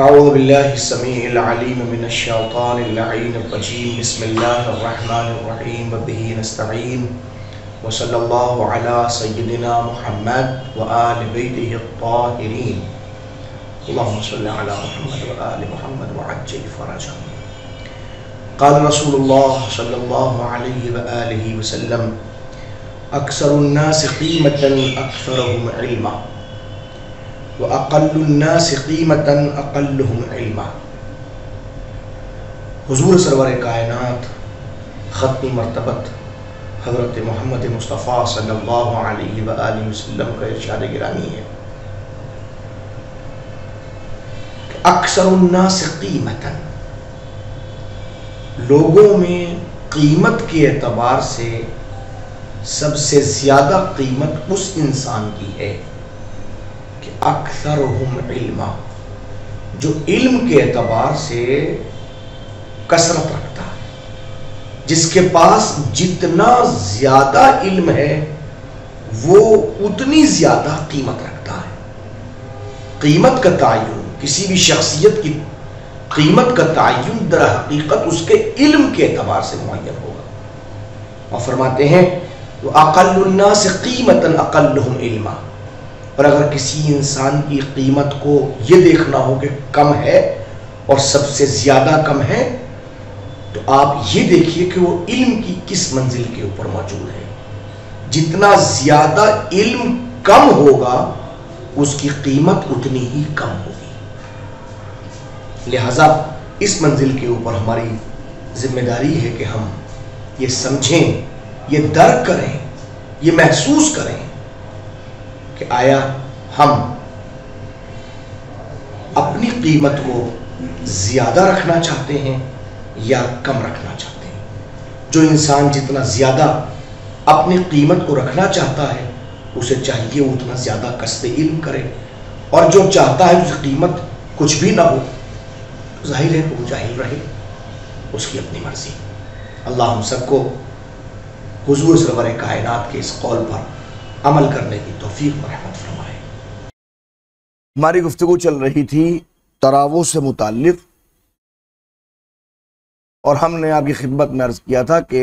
اعوذ باللہ السمیع العلیم من الشیطان اللعین الرجیم بسم اللہ الرحمن الرحیم وبہ نستعین وصلی اللہ علی سیدنا محمد وآل بیتہ الطاہرین اللہم صلی علی محمد وآل محمد وعجل فرجهم قال رسول اللہ صلی اللہ علیہ وآلہ وسلم اکثر الناس قیمتا اکثرهم علما وَأَقَلُّ النَّاسِ قِيمَةً أَقَلُّهُمْ عِلْمًا۔ حضور سرور کائنات ختم مرتبت حضرت محمد مصطفیٰ صلی اللہ علیہ وآلہ وسلم کا ارشاد گرامی ہے کہ اکثر الناس قیمتاً، لوگوں میں قیمت کے اعتبار سے سب سے زیادہ قیمت اس انسان کی ہے اکثرہم علما، جو علم کے اعتبار سے کثرت رکھتا ہے، جس کے پاس جتنا زیادہ علم ہے وہ اتنی زیادہ قیمت رکھتا ہے۔ قیمت کا تعین، کسی بھی شخصیت کی قیمت کا تعین در حقیقت اس کے علم کے اعتبار سے معین ہوگا۔ اور فرماتے ہیں وَأَقَلُّ النَّاسِ قِيمَةً أَقَلُّهُمْ عِلْمًا، اور اگر کسی انسان کی قیمت کو یہ دیکھنا ہو کہ کم ہے اور سب سے زیادہ کم ہے، تو آپ یہ دیکھیے کہ وہ علم کی کس منزل کے اوپر موجود ہے۔ جتنا زیادہ علم کم ہوگا اس کی قیمت اتنی ہی کم ہوگی۔ لہذا اس منزل کے اوپر ہماری ذمہ داری ہے کہ ہم یہ سمجھیں، یہ درک کریں، یہ محسوس کریں کہ آیا ہم اپنی قیمت کو زیادہ رکھنا چاہتے ہیں یا کم رکھنا چاہتے ہیں۔ جو انسان جتنا زیادہ اپنی قیمت کو رکھنا چاہتا ہے اسے چاہیے وہ اتنا زیادہ کسب علم کرے، اور جو چاہتا ہے اس کی قیمت کچھ بھی نہ ہو، ظاہر ہے کہ وہ جاہل رہے، اس کی اپنی مرضی۔ اللہ ہم سب کو حضور سرور کائنات کے اس قول پر عمل کرنے کی توفیق و رحمت فرمائے۔ ہماری گفتگو چل رہی تھی تراوح سے متعلق، اور ہم نے آپ کی خدمت میں عرض کیا تھا کہ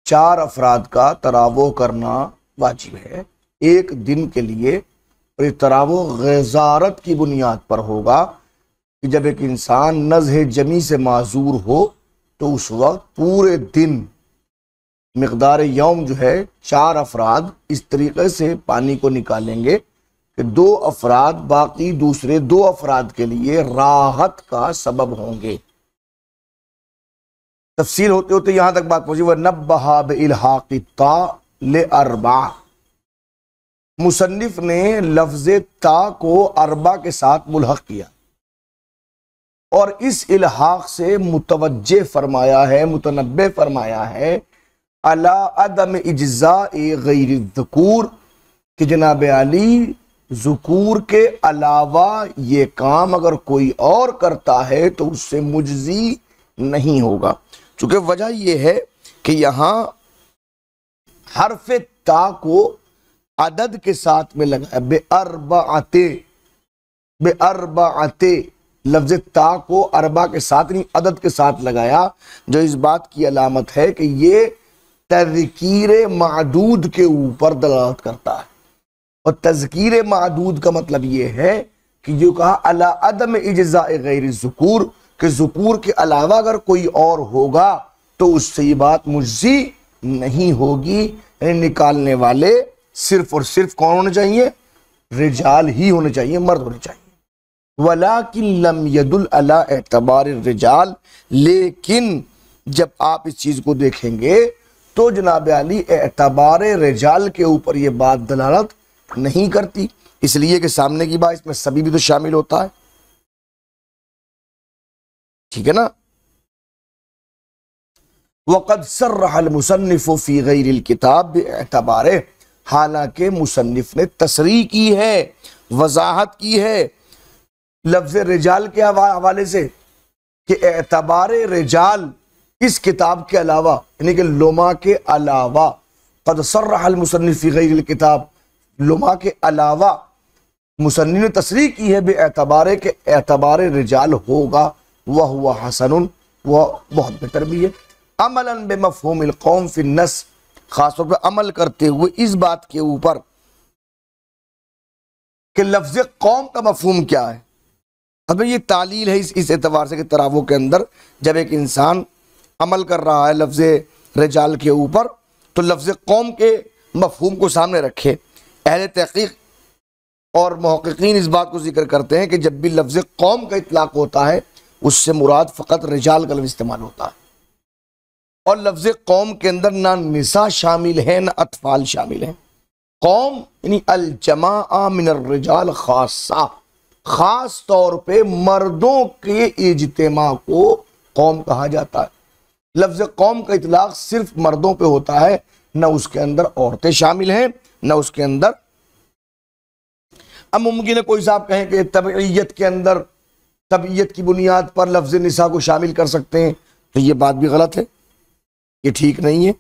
4 افراد کا تراوح کرنا واجب ہے ایک دن کے لیے، اور یہ تراوح غزارت کی بنیاد پر ہوگا کہ جب ایک انسان نزع جمی سے معذور ہو تو اس وقت پورے دن مقدار یوم جو ہے 4 افراد اس طریقے سے پانی کو نکالیں گے کہ 2 افراد باقی دوسرے 2 افراد کے لیے راحت کا سبب ہوں گے۔ تفصیل ہوتے ہوتے یہاں تک بات پہنچی وَنَبَّهَا بِإِلْحَاقِ التَّاءِ لِأَرْبَعَ، مصنف نے لفظ تا کو 4 کے ساتھ ملحق کیا اور اس الحاق سے متوجہ فرمایا ہے، متنبہ فرمایا ہے علی عدم اجزاء غیر الذکور، کہ جناب علی ذکور کے علاوہ یہ کام اگر کوئی اور کرتا ہے تو اس سے مجزی نہیں ہوگا۔ چونکہ وجہ یہ ہے کہ یہاں حرف تا کو عدد کے ساتھ میں لگا بے اربعتے، لفظ تا کو 4 کے ساتھ نہیں عدد کے ساتھ لگایا، جو اس بات کی علامت ہے کہ یہ تذکیر معدود کے اوپر دلالت کرتا ہے، اور تذکیر معدود کا مطلب یہ ہے کہ جو کہا علی عدم اجزاء غیر الذکور، کہ ذکور کے علاوہ اگر کوئی اور ہوگا تو اس سے یہ بات مجزی نہیں ہوگی، یعنی نکالنے والے صرف اور صرف کون ہونے چاہیے؟ رجال ہی ہونے چاہیے، مرد ہونے چاہیے۔ وَلَكِن لَمْ يَدُلْ عَلَىٰ اعتبار الرجال، لیکن جب آپ اس چیز کو دیکھیں گے تو جناب علی اعتبار رجال کے اوپر یہ بات دلالت نہیں کرتی، اس لیے کہ سامنے کی بات اس میں سبھی بھی تو شامل ہوتا ہے، ٹھیک ہے نا۔ وَقَدْ صَرَّحَ الْمُصَنِّفُ فِي غَيْرِ الْكِتَابِ بِاعْتِبَارِهِ، حالانکہ مصنف نے تصریح کی ہے، وضاحت کی ہے لفظ رجال کے حوالے سے کہ اعتبار رجال اس کتاب کے علاوہ، یعنی کہ لما کے علاوہ، قد صرح المصنف فی غیر الکتاب، لما کے علاوہ مصنف نے تصریح کی ہے بے اعتبار کہ اعتبار رجال ہوگا، وہ حسن، وہ بہت بہتر بھی ہے۔ عملاً بمفہوم القوم فی النص، خاص طور پر عمل کرتے ہوئے اس بات کے اوپر کہ لفظ قوم کا مفہوم کیا ہے۔ اب یہ تعلیل ہے اس اعتبار سے کہ تراوح کے اندر جب ایک انسان عمل کر رہا ہے لفظ رجال کے اوپر تو لفظ قوم کے مفہوم کو سامنے رکھے۔ اہل تحقیق اور محققین اس بات کو ذکر کرتے ہیں کہ جب بھی لفظ قوم کا اطلاق ہوتا ہے اس سے مراد فقط رجال کا لفظ استعمال ہوتا ہے، اور لفظ قوم کے اندر نہ نساء شامل ہیں نہ اطفال شامل ہیں۔ قوم یعنی الجماعہ من الرجال خاصہ، خاص طور پہ مردوں کے اجتماع کو قوم کہا جاتا ہے۔ لفظ قوم کا اطلاق صرف مردوں پہ ہوتا ہے، نہ اس کے اندر عورتیں شامل ہیں نہ اس کے اندر۔ اب ممکن ہے کوئی صاحب کہیں کہ تبعیت کے اندر طبیعت کی بنیاد پر لفظ نساء کو شامل کر سکتے ہیں، تو یہ بات بھی غلط ہے، یہ ٹھیک نہیں ہے،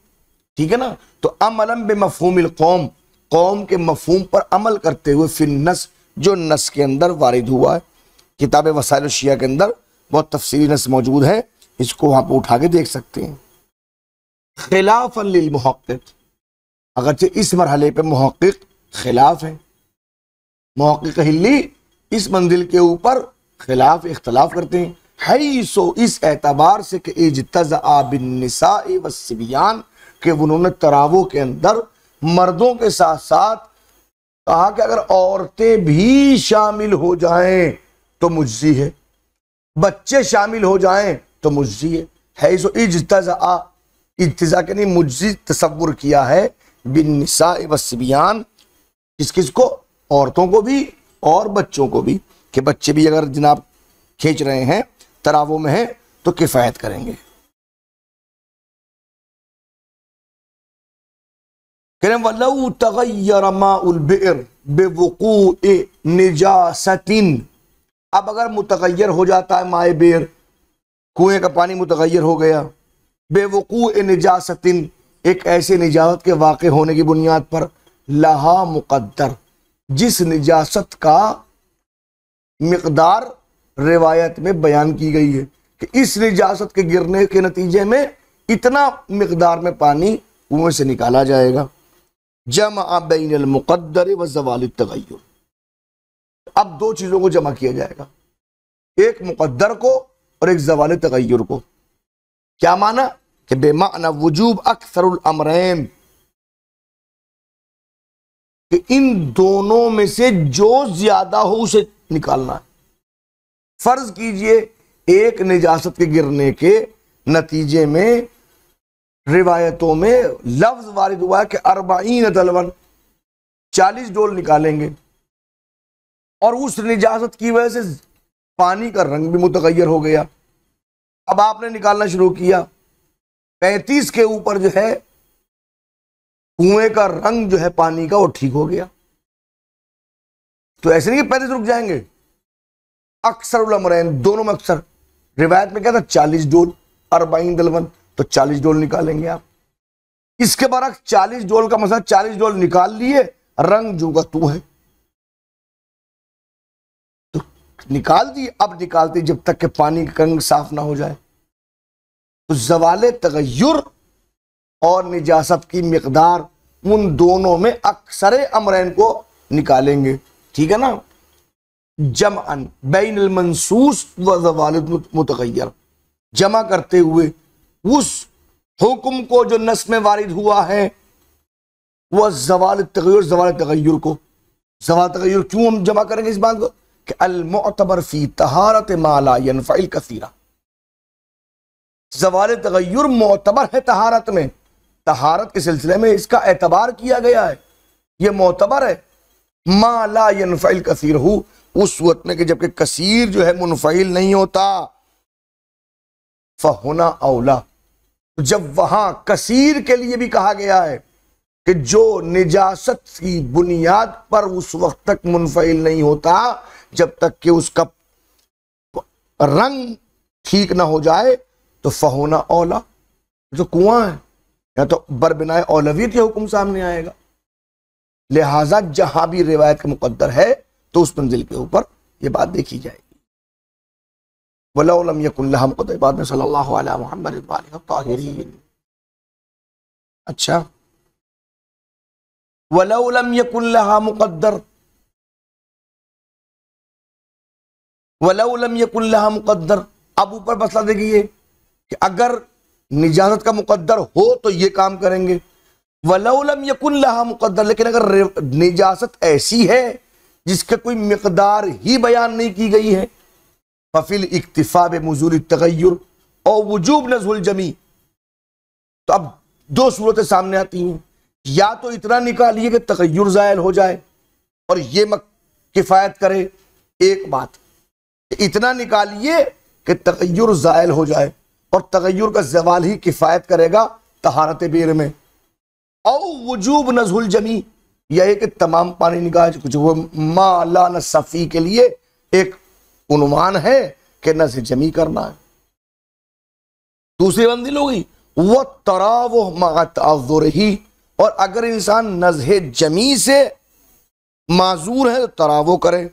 ٹھیک ہے نا۔ تو عملاً بمفہوم القوم، قوم کے مفہوم پر عمل کرتے ہوئے فی النص، جو نص کے اندر وارد ہوا ہے۔ کتاب وسائل الشیعہ کے اندر بہت تفصیلی نص موجود ہے، اس کو وہاں پہ اٹھا کے دیکھ سکتے ہیں۔ خلافاً للمحقق، اگرچہ اس مرحلے پہ محقق خلاف ہے، محقق ہلی اس منزل کے اوپر خلاف اختلاف کرتے ہیں، حیث اس اعتبار سے کہ اجتزأ بالنساء والصبیان، کہ انہوں نے تراوح کے اندر مردوں کے ساتھ ساتھ کہا کہ اگر عورتیں بھی شامل ہو جائیں تو مجزی ہے، بچے شامل ہو جائیں تو مجزی ہے۔ حیث اجتزأ، اجتزاء کے نہیں مجزی تصور کیا ہے، بالنساء والصبیان، کس کو؟ عورتوں کو بھی اور بچوں کو بھی، کہ بچے بھی اگر جناب کھینچ رہے ہیں تراوح میں ہیں تو کفایت کریں گے۔ وَلَوْ تَغَيَّرَ مَاءُ الْبِئْرِ بِوُقُوعِ نِجَاسَةٍ، اب اگر متغیر ہو جاتا ہے مائے بئر، کنویں کا پانی متغیر ہو گیا، بے وقوع نجاست، ایک ایسے نجاست کے واقع ہونے کی بنیاد پر، لہا مقدر، جس نجاست کا مقدار روایت میں بیان کی گئی ہے کہ اس نجاست کے گرنے کے نتیجے میں اتنا مقدار میں پانی کنویں سے نکالا جائے گا۔ جمع بین المقدر و زوال التغیر، اب دو چیزوں کو جمع کیا جائے گا، ایک مقدر کو اور ایک زوال تغیر کو۔ کیا معنی؟ کہ بے معنی وجوب اکثر الامرین، کہ ان دونوں میں سے جو زیادہ ہو اسے نکالنا ہے۔ فرض کیجئے ایک نجاست کے گرنے کے نتیجے میں روایتوں میں لفظ وارد ہوا ہے کہ 40 دلون، 40 ڈول نکالیں گے، اور اس نجاست کی وجہ سے پانی کا رنگ بھی متغیر ہو گیا۔ اب آپ نے نکالنا شروع کیا، 35 کے اوپر جو ہے کنویں کا رنگ جو ہے پانی کا وہ ٹھیک ہو گیا، تو ایسے نہیں کہ 35 رک جائیں گے، اکثر الامرین، دونوں میں اکثر۔ روایت میں کیا تھا؟ 40 ڈول، 40 دلون، تو 40 ڈول نکالیں گے آپ۔ اس کے برعکس 40 ڈول کا مسئلہ، 40 ڈول نکال لیے، رنگ جو کا تو ہے، تو نکال دی، اب نکالتے جب تک کہ پانی کا رنگ صاف نہ ہو جائے، تو زوال تغیر اور نجاست کی مقدار ان دونوں میں اکثر امرین کو نکالیں گے، ٹھیک ہے نا۔ جمعاً بین المنصوص و زوال متغیر، جمع کرتے ہوئے اس حکم کو جو نص میں وارد ہوا ہے، وہ زوال تغیر، زوال تغیر کو۔ زوال تغیر کیوں ہم جمع کریں گے اس بات کو؟ کہ المعتبر فی طہارت ما لا ينفع الکثیر، زوال تغیر معتبر ہے طہارت میں، طہارت کے سلسلے میں اس کا اعتبار کیا گیا ہے، یہ معتبر ہے۔ ما لا ينفع الکثیر ہو، اس وقت میں کہ جبکہ کثیر جو ہے منفعل نہیں ہوتا، فہنا اولا، جب وہاں کثیر کے لیے بھی کہا گیا ہے کہ جو نجاست کی بنیاد پر اس وقت تک منفعل نہیں ہوتا جب تک کہ اس کا رنگ ٹھیک نہ ہو جائے، تو فہنا اولا، جو کنواں ہے یا تو بربنائے اولویت کے حکم سامنے آئے گا۔ لہٰذا جہاں بھی روایت کا مقدر ہے تو اس منزل کے اوپر یہ بات دیکھی جائے گی۔ وَلَوْ لَمْ يَكُنْ لَهَا مُقَدَّرٌ، بعد میں صلی اللہ علیہ محمد وآلہ الطاہرین۔ اچھا، وَلَوْ لَمْ يَكُنْ لَهَا مُقَدَّرٌ، وَلَوْ لَمْ يَكُنْ لَهَا مُقَدَّرٌ، اب اوپر مسئلہ دیکھیے کہ اگر نجازت کا مقدر ہو تو یہ کام کریں گے، وَلَوْ لَمْ يَكُنْ لَهَا مُقَدَّرٌ، لیکن اگر نجاست ایسی ہے جس کے کوئی مقدار ہی بیان نہیں کی گئی ہے، فَفِي الْاِكْتِفَاءِ بِمُزُولِ التَّغَيُّرِ اور وجوب نزع الجمی، تو اب دو صورتیں سامنے آتی ہیں، یا تو اتنا نکالیے کہ تغیر زائل ہو جائے اور یہ کفایت کرے، ایک بات اتنا نکالیے کہ تغیر زائل ہو جائے اور تغیر کا زوال ہی کفایت کرے گا طہارت بیر میں، او وجوب نزع الجمی، یہ ہے کہ تمام پانی نکال، کچھ وہ ما لا نص فیہ کے لیے ایک عنوان ہے کہ نزع جمی کرنا ہے۔ دوسری منزل ہوگی وَالتَّرَاوُحُ مَعَ تَعَذُّرِهِ، اور اگر انسان نزع جمی سے معذور ہے تو تراو کرے۔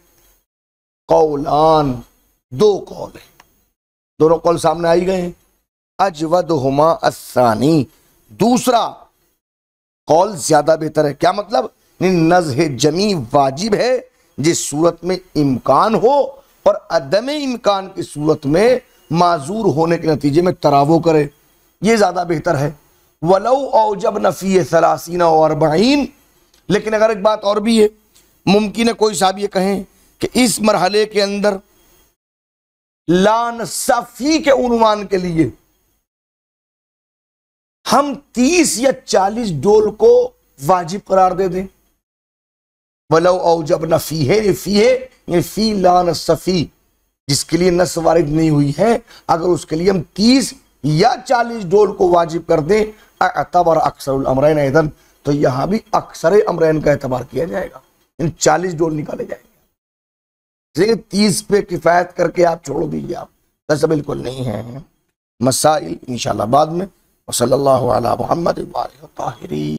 قولان، دو قول ہیں، دونوں قول سامنے آئی گئے ہیں۔ اجودہما الثانی، دوسرا قول زیادہ بہتر ہے۔ کیا مطلب؟ نزع جمی واجب ہے جس صورت میں امکان ہو، اور عدم امکان کی صورت میں معذور ہونے کے نتیجے میں تراو کرے، یہ زیادہ بہتر ہے۔ وَلَوْ أَوْجَبْنَ فِيهِ 30 و 40، لیکن اگر ایک بات اور بھی ہے، ممکن ہے کوئی صاحب یہ کہیں کہ اس مرحلے کے اندر لا نص فیہ کے عنوان کے لیے ہم 30 یا 40 ڈول کو واجب قرار دے دیں۔ وَلَوْ أَوْجَبْنَ فِيهِ، فِيهِ یعنی فی لا نص فیہ، جس کے لیے نص وارد نہیں ہوئی ہے، اگر اس کے لیے ہم 30 یا 40 ڈول کو واجب کر دیں، اعتبر اکثر الامرین ایدن، تو یہاں بھی اکثر امرین کا اعتبار کیا جائے گا، یعنی 40 ڈول نکالے جائیں گے، لیکن 30 پہ کفایت کر کے آپ چھوڑ دیجیے، آپ ایسا بالکل نہیں ہے۔ مسائل انشاءاللہ بعد میں، وصلی اللہ علی محمد وآلہ الطاہرین۔